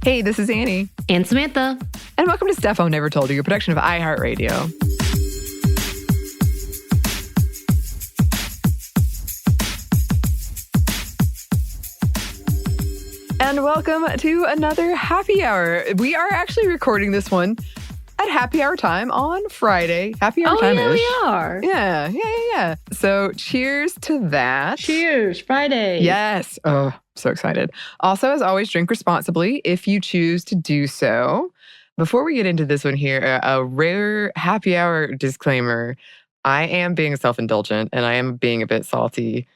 Hey, this is Anney. And Samantha. And welcome to Stuff I Never Told You, a production of iHeartRadio. And welcome to another happy hour. We are actually recording this one at happy hour time on Friday. Happy hour time-ish. We are. Yeah. So cheers to that. Cheers, Friday. Yes. Oh, so excited. Also, as always, drink responsibly if you choose to do so. Before we get into this one here, a rare happy hour disclaimer. I am being self-indulgent and I am being a bit salty.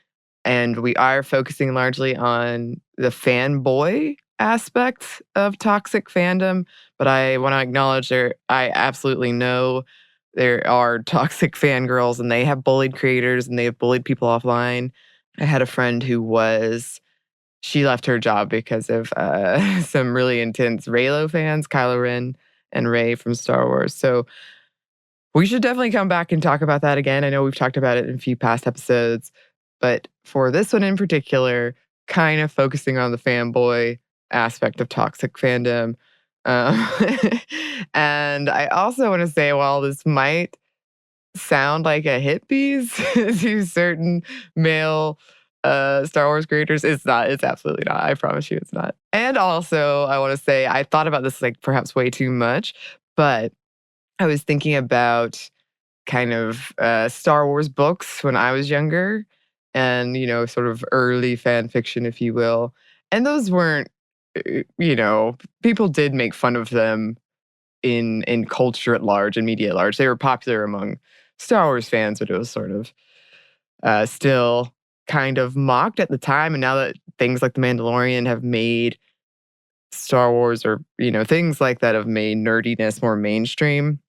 And we are focusing largely on the fanboy aspect of toxic fandom. But I want to acknowledge I absolutely know there are toxic fangirls and they have bullied creators and they have bullied people offline. I had a friend she left her job because of some really intense Reylo fans, Kylo Ren and Rey from Star Wars. So we should definitely come back and talk about that again. I know we've talked about it in a few past episodes. But for this one in particular, kind of focusing on the fanboy aspect of toxic fandom. And I also want to say, while this might sound like a hit piece to certain male Star Wars creators, it's not. It's absolutely not. I promise you it's not. And also, I want to say, I thought about this like perhaps way too much, but I was thinking about kind of Star Wars books when I was younger. And, sort of early fan fiction, if you will. And those weren't, people did make fun of them in culture at large and media at large. They were popular among Star Wars fans, but it was sort of still kind of mocked at the time. And now that things like The Mandalorian have made Star Wars or, things like that have made nerdiness more mainstream,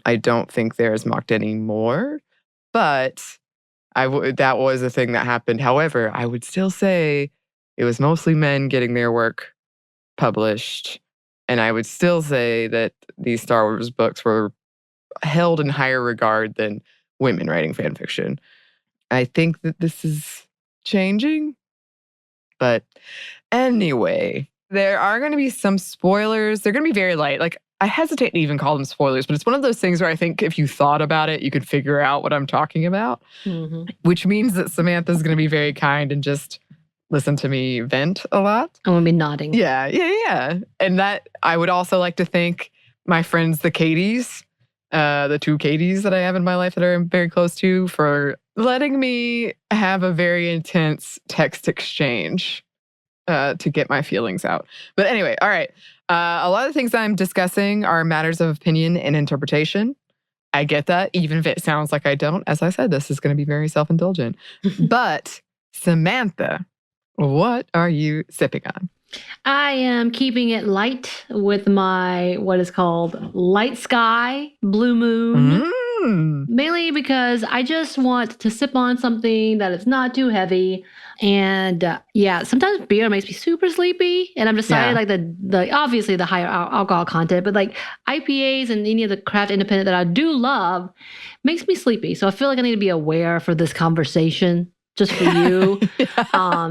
I don't think they're as mocked anymore. But that was a thing that happened. However, I would still say it was mostly men getting their work published. And I would still say that these Star Wars books were held in higher regard than women writing fan fiction. I think that this is changing. But anyway, there are going to be some spoilers. They're going to be very light. Like, I hesitate to even call them spoilers, but it's one of those things where I think if you thought about it, you could figure out what I'm talking about, which means that Samantha's going to be very kind and just listen to me vent a lot. I'm going to be nodding. Yeah. And that I would also like to thank my friends, the Katies, the two Katies that I have in my life that I'm very close to, for letting me have a very intense text exchange to get my feelings out. But anyway, all right. A lot of things I'm discussing are matters of opinion and interpretation. I get that, even if it sounds like I don't. As I said, this is going to be very self-indulgent. But Samantha, what are you sipping on? I am keeping it light with my, what is called Light Sky Blue Moon. Mainly because I just want to sip on something that is not too heavy. And sometimes beer makes me super sleepy. And I'm deciding like the obviously the higher alcohol content, but like IPAs and any of the craft independent that I do love makes me sleepy. So I feel like I need to be aware for this conversation just for you.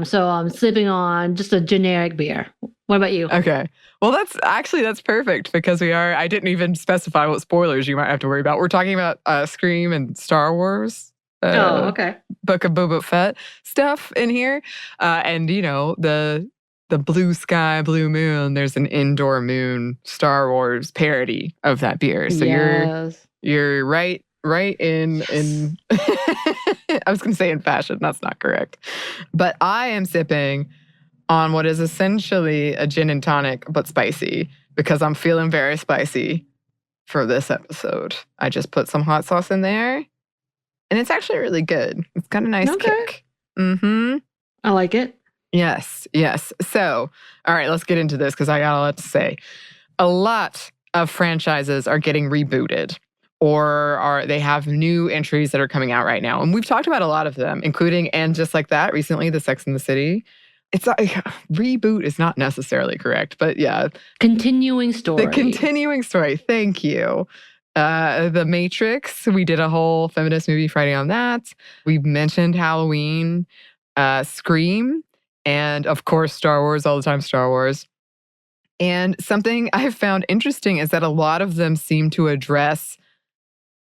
So I'm sipping on just a generic beer. What about you? Okay. Well, that's perfect because I didn't even specify what spoilers you might have to worry about. We're talking about Scream and Star Wars. Okay. Book of Boba Fett stuff in here. And, the Blue Sky, Blue Moon, there's an Indoor Moon Star Wars parody of that beer. So you're right in I was going to say in fashion. That's not correct. But I am sipping on what is essentially a gin and tonic, but spicy, because I'm feeling very spicy for this episode. I just put some hot sauce in there, and it's actually really good. It's got a nice kick. I like it. Yes. So, all right, let's get into this because I got a lot to say. A lot of franchises are getting rebooted, or they have new entries that are coming out right now. And we've talked about a lot of them, including, and just like that, recently, the Sex and the City. It's not, reboot is not necessarily correct, but yeah. Continuing story. The continuing story. Thank you. The Matrix. We did a whole feminist movie Friday on that. We mentioned Halloween, Scream, and of course, Star Wars, all the time Star Wars. And something I've found interesting is that a lot of them seem to address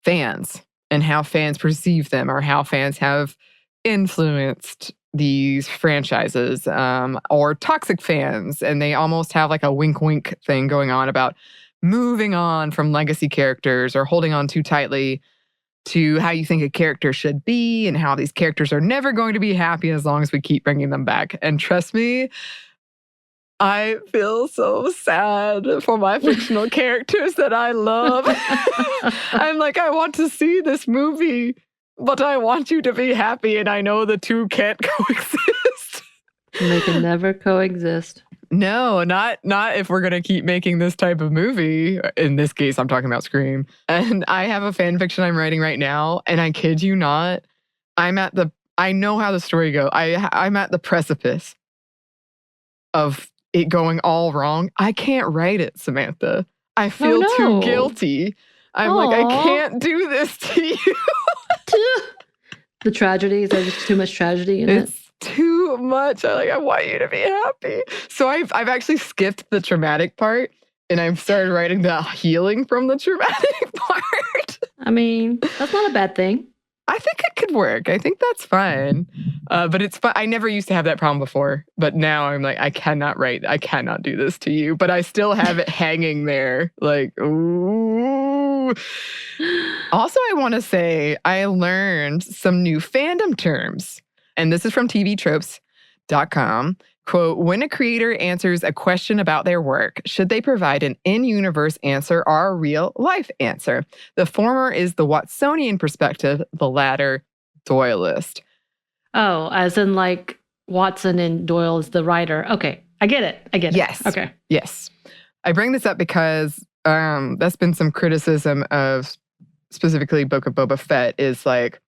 fans and how fans perceive them or how fans have influenced these franchises or toxic fans. And they almost have like a wink wink thing going on about moving on from legacy characters or holding on too tightly to how you think a character should be and how these characters are never going to be happy as long as we keep bringing them back. And trust me, I feel so sad for my fictional characters that I love. I'm like, I want to see this movie, but I want you to be happy, and I know the two can't coexist. They can never coexist. No, not if we're going to keep making this type of movie. In this case, I'm talking about Scream. And I have a fan fiction I'm writing right now, and I kid you not, I know how the story goes. I'm at the precipice of it going all wrong. I can't write it, Samantha. I feel too guilty. I'm like, I can't do this to you. The tragedy, is there just too much tragedy in it? It's too much. I want you to be happy. So I've actually skipped the traumatic part, and I've started writing the healing from the traumatic part. I mean, that's not a bad thing. I think it could work. I think that's fine. But it's fun. I never used to have that problem before. But now I'm like, I cannot do this to you. But I still have it hanging there. Like, ooh. Also, I want to say I learned some new fandom terms. And this is from tvtropes.com. Quote, when a creator answers a question about their work, should they provide an in-universe answer or a real-life answer? The former is the Watsonian perspective, the latter, Doyleist. Oh, as in like Watson and Doyle is the writer. Okay, I get it. Yes. Okay. Yes. I bring this up because that's been some criticism of specifically Book of Boba Fett is like,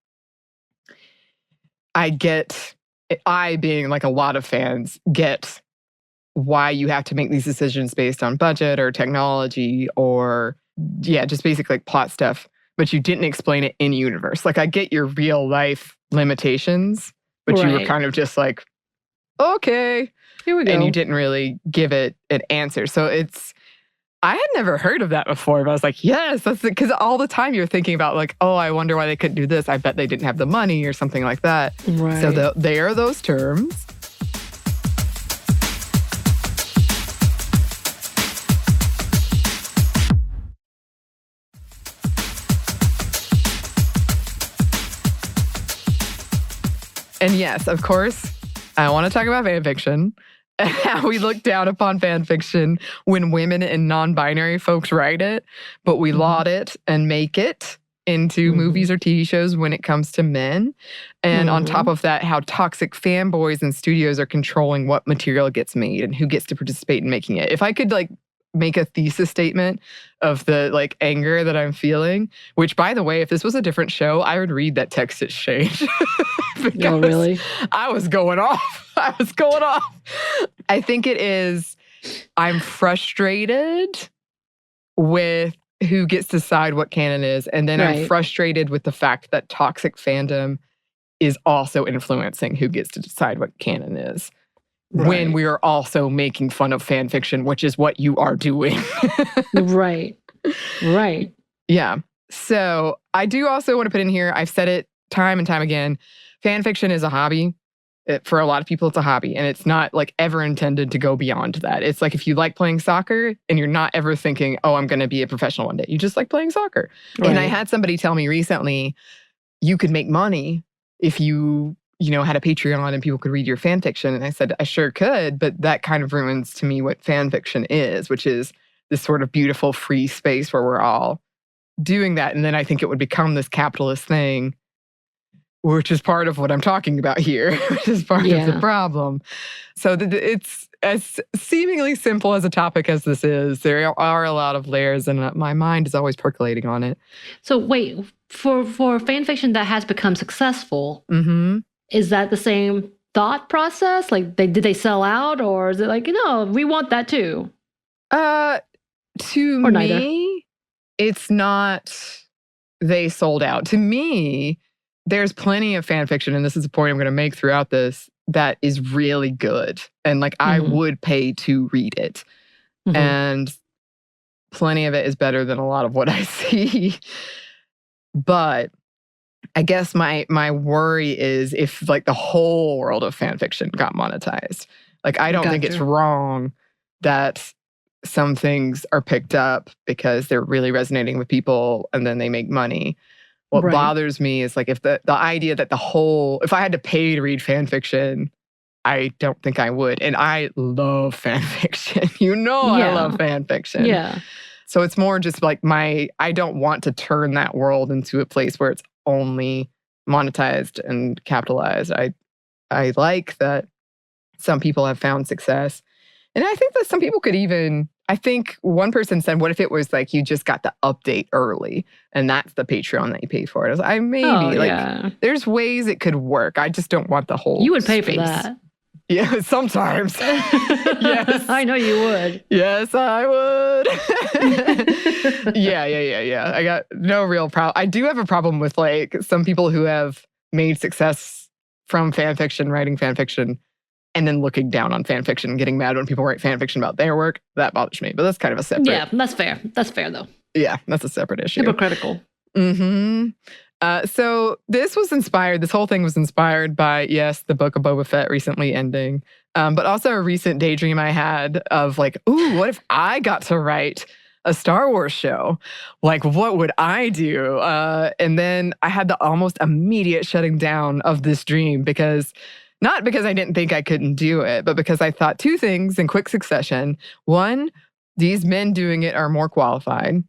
I, being like a lot of fans, get why you have to make these decisions based on budget or technology or, just basically like plot stuff, but you didn't explain it in universe. Like, I get your real life limitations, but you were kind of just like, okay. Here we go. And you didn't really give it an answer. So I had never heard of that before, but I was like, yes, that's it. Because all the time you're thinking about like, oh, I wonder why they couldn't do this. I bet they didn't have the money or something like that. Right. So they are those terms. And yes, of course, I want to talk about fanfiction. How we look down upon fan fiction when women and non-binary folks write it, but we laud it and make it into movies or TV shows when it comes to men. And on top of that, how toxic fanboys and studios are controlling what material gets made and who gets to participate in making it. If I could like make a thesis statement of the like anger that I'm feeling, which by the way, if this was a different show, I would read that text exchange. Oh, really? I was going off. I think it is, I'm frustrated with who gets to decide what canon is. And then I'm frustrated with the fact that toxic fandom is also influencing who gets to decide what canon is. When we are also making fun of fan fiction, which is what you are doing. Right. Yeah. So I do also want to put in here, I've said it time and time again, fan fiction is a hobby. For a lot of people, it's a hobby. And it's not like ever intended to go beyond that. It's like if you like playing soccer and you're not ever thinking, oh, I'm going to be a professional one day. You just like playing soccer. Right. And I had somebody tell me recently, you could make money if you had a Patreon and people could read your fan fiction. And I said, I sure could, but that kind of ruins to me what fan fiction is, which is this sort of beautiful free space where we're all doing that. And then I think it would become this capitalist thing, which is part of what I'm talking about here, which is part of the problem. So it's as seemingly simple as a topic as this is. There are a lot of layers, and my mind is always percolating on it. So wait, for fan fiction that has become successful, is that the same thought process? Like, did they sell out, or is it like, no, we want that too? To me, neither. It's not they sold out. To me, there's plenty of fan fiction, and this is a point I'm going to make throughout this, that is really good. And like, I would pay to read it. And plenty of it is better than a lot of what I see. But I guess my worry is if like the whole world of fan fiction got monetized. Like I don't think it's wrong that some things are picked up because they're really resonating with people and then they make money. What bothers me is like if the idea that if I had to pay to read fan fiction, I don't think I would. And I love fan fiction. I love fan fiction. Yeah. So it's more just like I don't want to turn that world into a place where it's only monetized and capitalized. I like that some people have found success. And I think that some people could I think one person said, what if it was like you just got the update early and that's the Patreon that you pay for? I was there's ways it could work. I just don't want the whole You would pay space. for that. Yeah, sometimes. Yes. I know you would. Yes, I would. Yeah. I got no real problem. I do have a problem with like some people who have made success from fan fiction, writing fan fiction, and then looking down on fan fiction and getting mad when people write fan fiction about their work. That bothers me, but that's kind of a separate. Yeah, that's fair. That's fair though. Yeah, that's a separate issue. Hypocritical. So this whole thing was inspired by, yes, the Book of Boba Fett recently ending, but also a recent daydream I had of like, ooh, what if I got to write a Star Wars show? Like, what would I do? And then I had the almost immediate shutting down of this dream not because I didn't think I couldn't do it, but because I thought two things in quick succession. One, these men doing it are more qualified.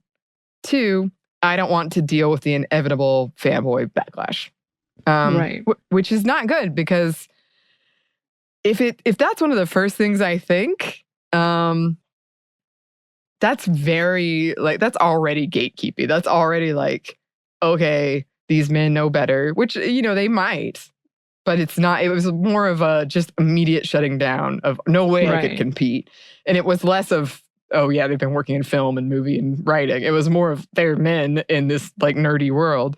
Two, I don't want to deal with the inevitable fanboy backlash. Which is not good because if that's one of the first things I think, that's that's already gatekeeping. That's already like, okay, these men know better, which, they might. But it's not, it was more of a just immediate shutting down of no way I could compete. And it was less of, oh yeah, they've been working in film and movie and writing. It was more of they're men in this like nerdy world.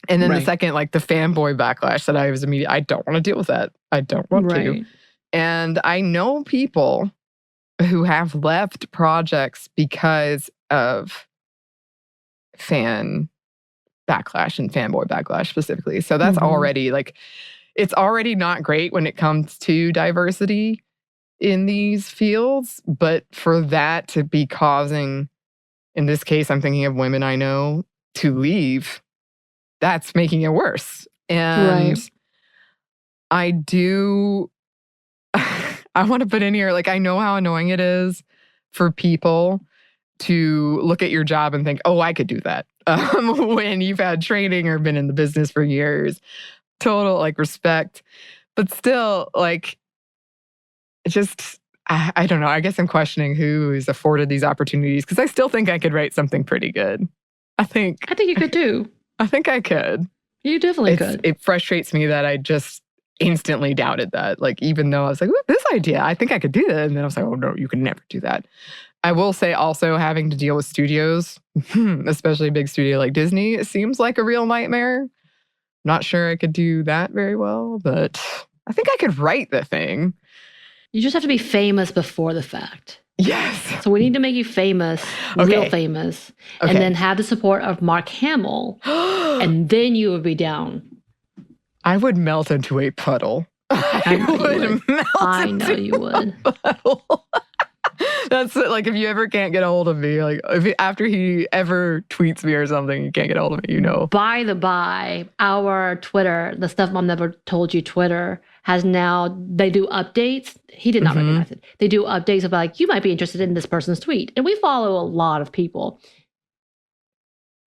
And then the second, like the fanboy backlash that I was I don't want to deal with that. I don't want to. And I know people who have left projects because of fan backlash and fanboy backlash specifically. So that's already like, it's already not great when it comes to diversity in these fields, but for that to be causing, in this case, I'm thinking of women I know, to leave, that's making it worse. And I want to put in here, like, I know how annoying it is for people to look at your job and think, oh, I could do that. When you've had training or been in the business for years. Total like respect, but still like just I don't know. I guess I'm questioning who is afforded these opportunities because I still think I could write something pretty good. I think you could too. I think I could. You definitely could. It frustrates me that I just instantly doubted that. Like even though I was like, this idea, I think I could do that, and then I was like, oh no, you could never do that. I will say also having to deal with studios, especially a big studio like Disney, it seems like a real nightmare. Not sure I could do that very well, but I think I could write the thing. You just have to be famous before the fact. Yes. So we need to make you famous, real famous, and then have the support of Mark Hamill, and then you would be down. I would melt into a puddle. I know you would. That's it. Like if you ever can't get a hold of me, like after he ever tweets me or something, you can't get a hold of me, By the by, our Twitter, the Stuff Mom Never Told You Twitter, has now, they do updates. He did not recognize it. They do updates of like, you might be interested in this person's tweet. And we follow a lot of people.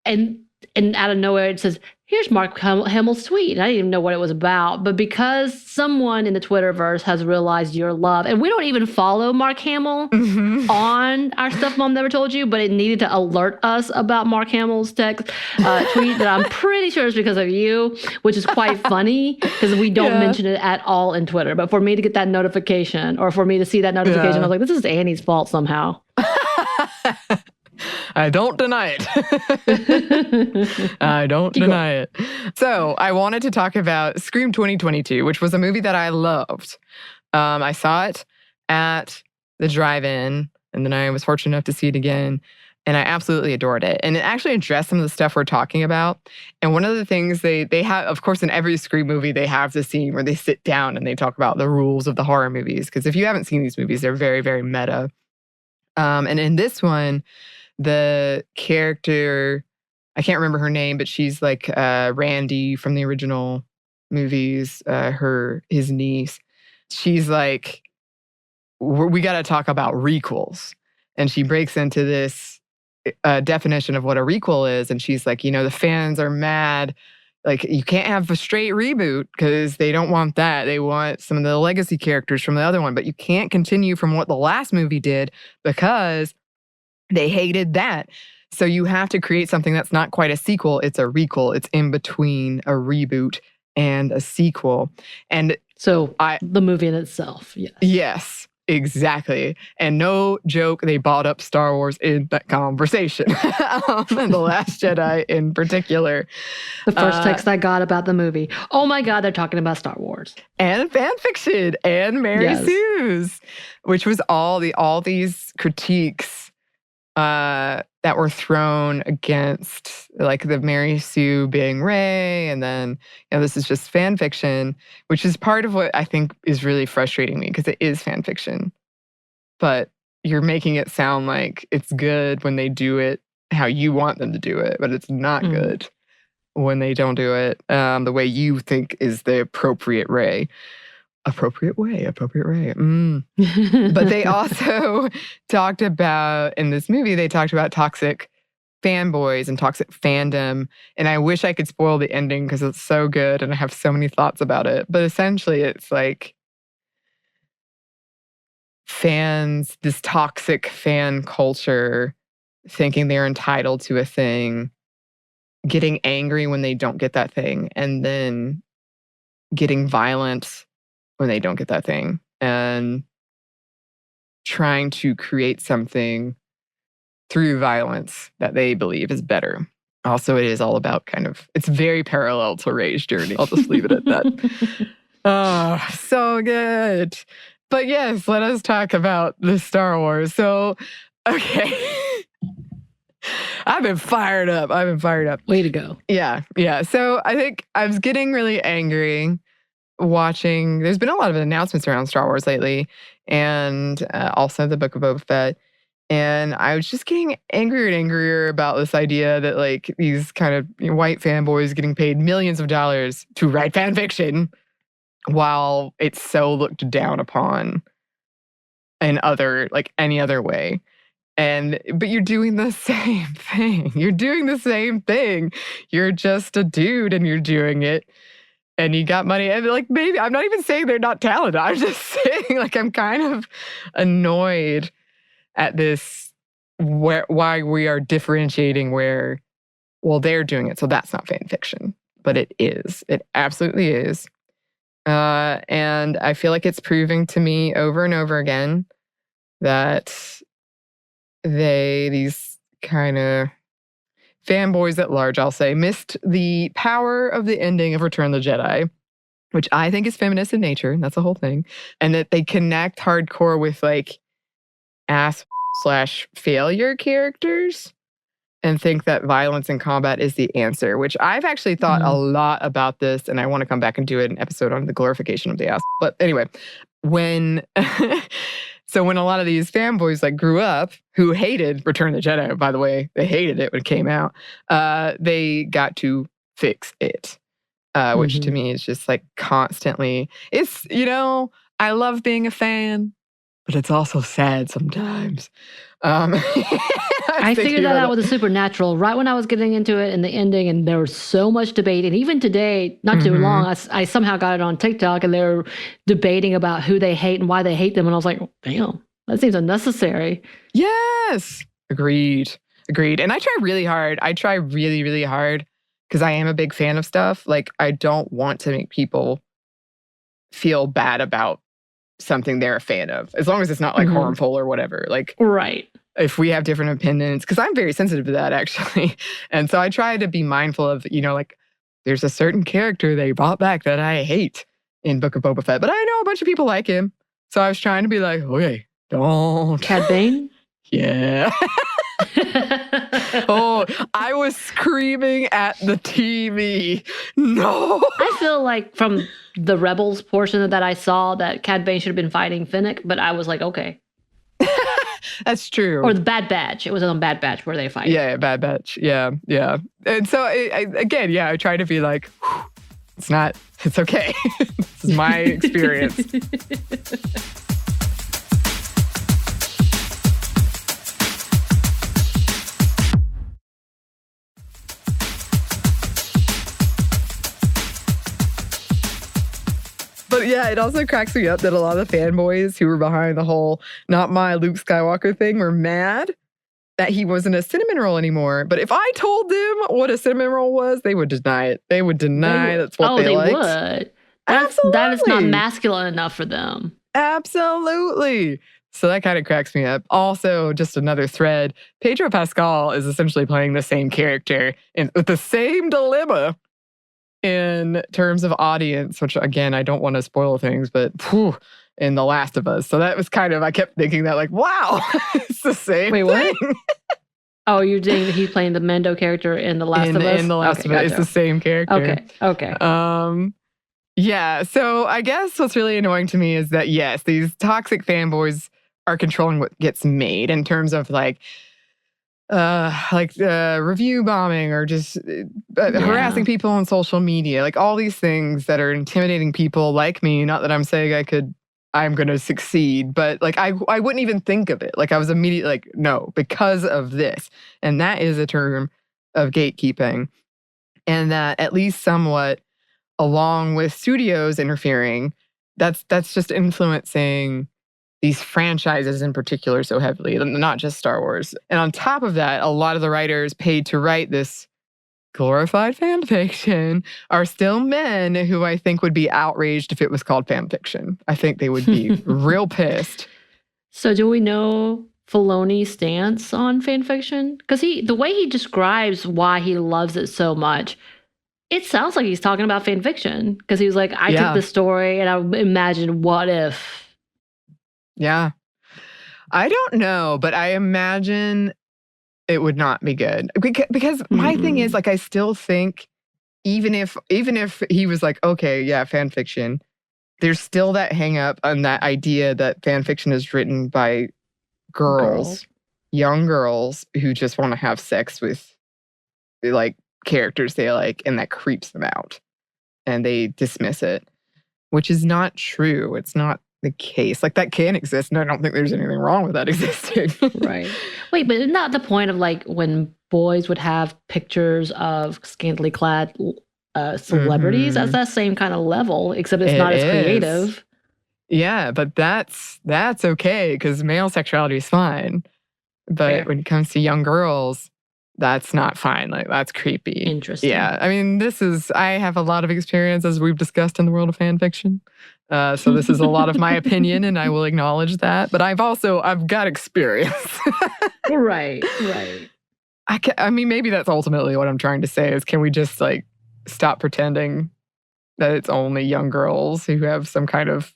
And out of nowhere, it says, here's Mark Hamill's tweet. And I didn't even know what it was about. But because someone in the Twitterverse has realized your love, and we don't even follow Mark Hamill on our Stuff Mom Never Told You, but it needed to alert us about Mark Hamill's tweet that I'm pretty sure is because of you, which is quite funny because we don't mention it at all in Twitter. But for me to get that notification, or for me to see that notification, I was like, this is Annie's fault somehow. I don't deny it. I don't deny it. So I wanted to talk about Scream 2022, which was a movie that I loved. I saw it at the drive-in And then I was fortunate enough to see it again. And I absolutely adored it. And it actually addressed some of the stuff we're talking about. And one of the things they have, of course, in every Scream movie, they have the scene where they sit down and they talk about the rules of the horror movies. Because if you haven't seen these movies, they're very, very meta. And in this one, the character, I can't remember her name, but she's like Randy from the original movies, his niece. She's like, we got to talk about requels. And she breaks into this definition of what a requel is. And she's like, the fans are mad. Like, you can't have a straight reboot because they don't want that. They want some of the legacy characters from the other one. But you can't continue from what the last movie did because they hated that. So you have to create something that's not quite a sequel. It's a requel. It's in between a reboot and a sequel. And so the movie in itself, yes. Yes. Exactly. And no joke, they bought up Star Wars in that conversation. And The Last Jedi in particular. The first text I got about the movie. Oh my God, they're talking about Star Wars. And fanfiction and Mary Sue's, which was all these critiques that were thrown against, like the Mary Sue being Rey, and then this is just fan fiction, which is part of what I think is really frustrating me because it is fan fiction, but you're making it sound like it's good when they do it how you want them to do it, but it's not good when they don't do it the way you think is the appropriate way. But they also talked about, in this movie, they talked about toxic fanboys and toxic fandom. And I wish I could spoil the ending because it's so good and I have so many thoughts about it. But essentially, it's like fans, this toxic fan culture, thinking they're entitled to a thing, getting angry when they don't get that thing, and then getting violent when they don't get that thing, and trying to create something through violence that they believe is better. Also, it is all about it's very parallel to Rey's journey. I'll just leave it at that. Oh, so good. But yes, let us talk about the Star Wars. So, okay. I've been fired up. Way to go. Yeah. So I think I was getting really angry watching. There's been a lot of announcements around Star Wars lately, and also the Book of Boba Fett. And I was just getting angrier and angrier about this idea that like these kind of white fanboys getting paid millions of dollars to write fan fiction while it's so looked down upon in any other way. But you're doing the same thing. You're just a dude and you're doing it. And you got money. And like, maybe, I'm not even saying they're not talented. I'm just saying, like, I'm kind of annoyed at this, why we are differentiating where, well, they're doing it, so that's not fan fiction. But it is. It absolutely is. And I feel like it's proving to me over and over again that these kind of fanboys at large, I'll say, missed the power of the ending of Return of the Jedi, which I think is feminist in nature. That's the whole thing. And that they connect hardcore with like ass/failure characters and think that violence in combat is the answer, which I've actually thought a lot about this. And I want to come back and do an episode on the glorification of the ass. But anyway, when a lot of these fanboys like grew up who hated Return of the Jedi, by the way, they hated it when it came out, they got to fix it, which to me is just like constantly, it's, I love being a fan, but it's also sad sometimes. I figured that out with the Supernatural right when I was getting into it in the ending, and there was so much debate. And even today, not too long, I somehow got it on TikTok, and they were debating about who they hate and why they hate them. And I was like, damn, that seems unnecessary. Yes. Agreed. And I try really hard. Really hard because I am a big fan of stuff. Like, I don't want to make people feel bad about something they're a fan of, as long as it's not like harmful or whatever. Like, right. If we have different opinions, because I'm very sensitive to that, actually. And so I try to be mindful of, like, there's a certain character they brought back that I hate in Book of Boba Fett, but I know a bunch of people like him. So I was trying to be like, okay, don't. Cad Bane? Yeah. Oh, I was screaming at the TV. No. I feel like from the Rebels portion that I saw that Cad Bane should have been fighting Finnick, but I was like, okay. That's true. Or the Bad Batch. It was on Bad Batch where they fight. Yeah, Bad Batch. Yeah. And so, I try to be like, it's okay. This is my experience. But yeah, it also cracks me up that a lot of the fanboys who were behind the whole not my Luke Skywalker thing were mad that he wasn't a cinnamon roll anymore. But if I told them what a cinnamon roll was, they would deny it. They would deny that's what they liked. Would. Absolutely. That is not masculine enough for them. Absolutely. So that kind of cracks me up. Also, just another thread, Pedro Pascal is essentially playing the same character with the same dilemma in terms of audience, which again, I don't want to spoil things, but in The Last of Us. So that was kind of, I kept thinking that like, wow, it's the same thing. What? Oh, you're saying that he's playing the Mendo character in The Last of Us? In The Last of Us, it's the same character. Okay. Yeah, so I guess what's really annoying to me is that, yes, these toxic fanboys are controlling what gets made in terms of review bombing or just harassing people on social media, like all these things that are intimidating people like me. Not that I'm saying I'm going to succeed, but like I wouldn't even think of it. Like I was immediately like, no, because of this. And that is a term of gatekeeping. And that at least somewhat, along with studios interfering, that's just influencing these franchises in particular so heavily, not just Star Wars. And on top of that, a lot of the writers paid to write this glorified fan fiction are still men who I think would be outraged if it was called fan fiction. I think they would be real pissed. So do we know Filoni's stance on fan fiction? Because the way he describes why he loves it so much, it sounds like he's talking about fan fiction. Because he was like, I took the story and I imagined what if. Yeah. I don't know, but I imagine it would not be good. Because my thing is, like, I still think even if he was like, okay, yeah, fan fiction, there's still that hang up on that idea that fan fiction is written by young girls who just want to have sex with like characters they like, and that creeps them out. And they dismiss it, which is not true. It's not the case. Like that can exist, and I don't think there's anything wrong with that existing. Right. Wait, but not the point of like when boys would have pictures of scantily clad celebrities. That's that same kind of level, except it's not as creative. Yeah, but that's okay because male sexuality is fine. But when it comes to young girls, that's not fine. Like that's creepy. Interesting. Yeah, I mean, I have a lot of experience as we've discussed in the world of fan fiction. So this is a lot of my opinion, and I will acknowledge that. But I've got experience. Right. I mean, maybe that's ultimately what I'm trying to say is, can we just like stop pretending that it's only young girls who have some kind of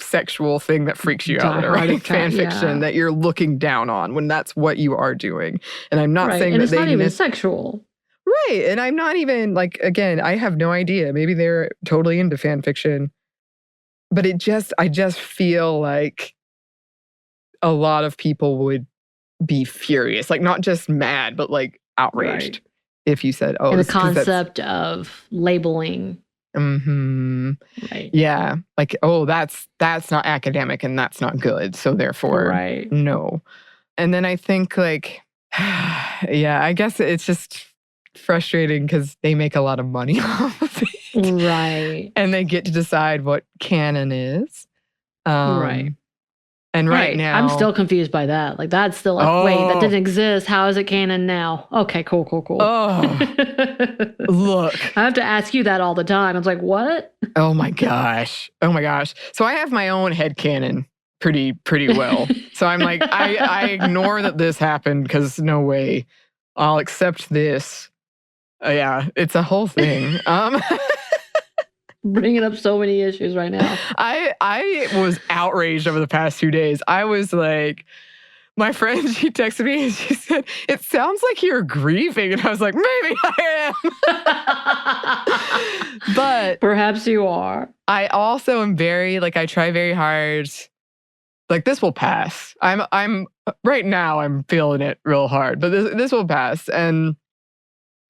sexual thing that freaks you out, right? Fan fiction that you're looking down on when that's what you are doing. And I'm not saying and that it's not even sexual. Right. And I'm not even like, again, I have no idea. Maybe they're totally into fan fiction. But I just feel like a lot of people would be furious, like not just mad, but like outraged if you said, "Oh," and the concept of labeling. Right. Yeah, like, oh, that's not academic and that's not good, so therefore, no. And then I think like, I guess it's just frustrating because they make a lot of money off of it. Right. And they get to decide what canon is. And right now, I'm still confused by that. Like that's still like, wait, that didn't exist. How is it canon now? Okay, cool. Oh, look. I have to ask you that all the time. I was like, what? Oh my gosh. So I have my own headcanon pretty well. So I'm like, I ignore that this happened because no way. I'll accept this. It's a whole thing. Bringing up so many issues right now. I was outraged over the past 2 days. I was like, my friend, she texted me and she said, "It sounds like you're grieving." And I was like, maybe I am. But perhaps you are. I also am very, I try very hard. This will pass. I'm right now, I'm feeling it real hard, but this will pass. And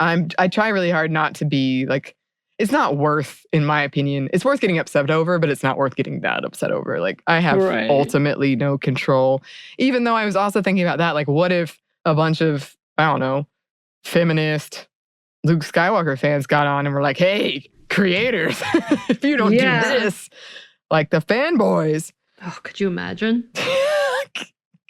I try really hard not to be it's not worth, in my opinion, it's worth getting upset over, but it's not worth getting that upset over. I have ultimately no control. Even though I was also thinking about that, what if a bunch of, I don't know, feminist Luke Skywalker fans got on and were like, "Hey, creators, if you don't do this, the fanboys." Oh, could you imagine?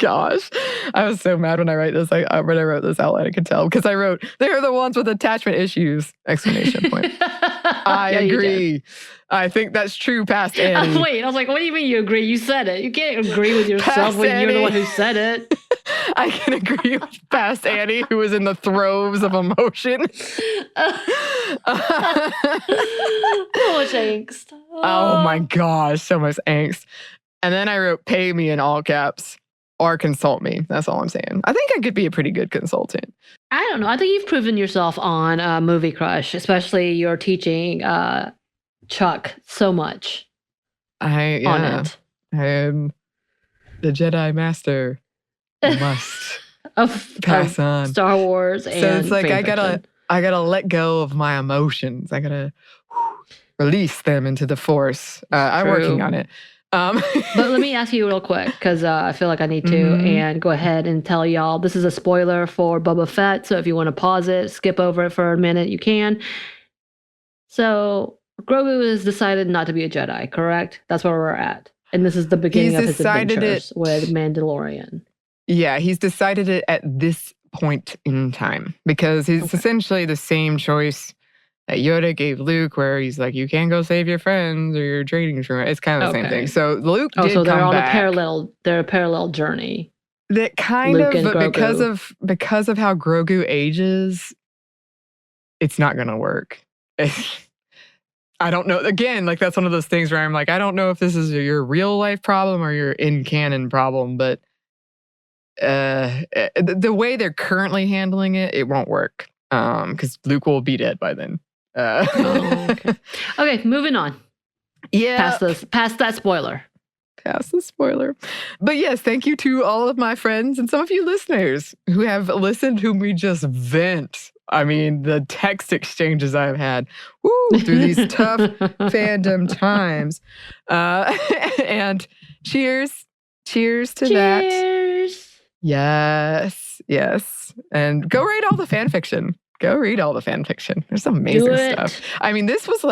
Gosh, I was so mad when I wrote this. When I wrote this outline, I could tell because I wrote, "They're the ones with attachment issues!" Exclamation point. I agree. I think that's true. Past Anney. Wait, I was like, what do you mean you agree? You said it. You can't agree with yourself when you're the one who said it. I can agree with past Anney, who was in the throes of emotion. So much angst. Oh my gosh, so much angst. And then I wrote, "Pay me" in all caps. Or consult me. That's all I'm saying. I think I could be a pretty good consultant. I don't know. I think you've proven yourself on Movie Crush, especially your teaching Chuck so much on it. I am the Jedi Master. Must pass on Star Wars and so it's fanfiction. I gotta let go of my emotions. I gotta release them into the Force. I'm working on it. But let me ask you real quick, because I feel like I need to, and go ahead and tell y'all, this is a spoiler for Boba Fett, so if you want to pause it, skip over it for a minute, you can. So, Grogu has decided not to be a Jedi, correct? That's where we're at. And this is the beginning of his adventures with Mandalorian. Yeah, he's decided it at this point in time, because it's essentially the same choice that Yoda gave Luke, where he's like, "You can't go save your friends, or you're trading for it." It's kind of the same thing. So Luke did so they're come on back. They're a parallel journey. That kind Luke of, but Grogu. because of how Grogu ages, it's not gonna work. I don't know. Again, that's one of those things where I'm like, I don't know if this is your real life problem or your in canon problem, but the way they're currently handling it, it won't work. Because Luke will be dead by then. Okay, moving on. Yeah. Past that spoiler. Past the spoiler. But yes, thank you to all of my friends and some of you listeners who have listened, whom we just vent. I mean, the text exchanges I've had through these tough fandom times. And cheers. Cheers to that. Cheers. Yes. And go read all the fan fiction. There's some amazing stuff. I mean, this was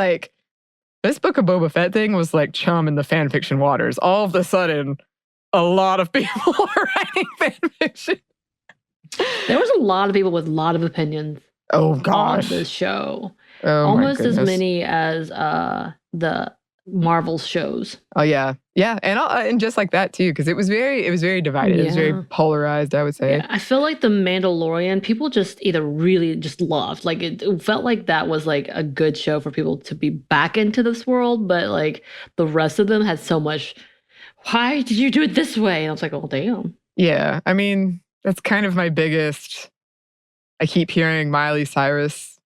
this Book of Boba Fett thing was like chum in the fan fiction waters. All of a sudden, a lot of people are writing fan fiction. There was a lot of people with a lot of opinions. Oh gosh, on this show. Almost as many as the Marvel shows. Oh yeah, and just like that too, because it was very divided. It was very polarized, I would say. Yeah, I feel like the Mandalorian, people just either really just loved. It felt like that was a good show for people to be back into this world, but the rest of them had so much. Why did you do it this way? And I was like, oh damn. Yeah, I mean that's kind of my biggest. I keep hearing Miley Cyrus.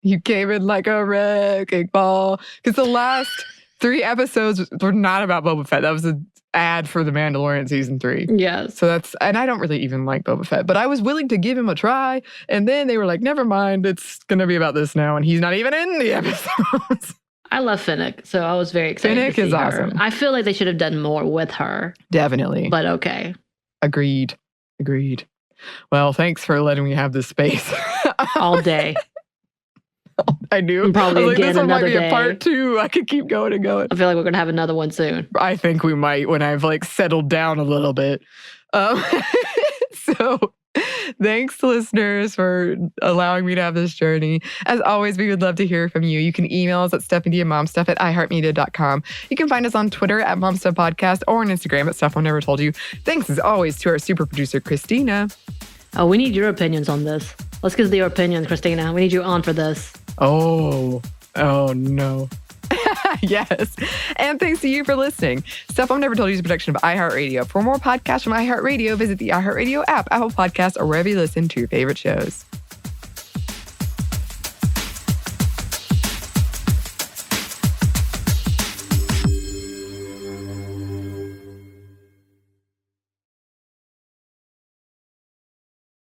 You came in like a wrecking ball. Because the last 3 episodes were not about Boba Fett. That was an ad for The Mandalorian season 3. Yes. So and I don't really even like Boba Fett, but I was willing to give him a try. And then they were like, never mind, it's going to be about this now. And he's not even in the episodes. I love Finnick, so I was very excited. Finnick is awesome. I feel like they should have done more with her. Definitely. But okay. Agreed. Well, thanks for letting me have this space. All day. I knew. And probably again this one another might be day. a part 2. I could keep going and going. I feel like we're going to have another one soon. I think we might when I've settled down a little bit. So thanks, listeners, for allowing me to have this journey. As always, we would love to hear from you. You can email us at stephandiamomstuff@iheartmedia.com. You can find us on Twitter at momstuffpodcast or on Instagram at Stuff I Never Told You. Thanks, as always, to our super producer, Christina. Oh, we need your opinions on this. Let's get your opinions, Christina. We need you on for this. Oh no. Yes. And thanks to you for listening. Stuff Mom Never Told You is a production of iHeartRadio. For more podcasts from iHeartRadio, visit the iHeartRadio app, Apple Podcasts, or wherever you listen to your favorite shows.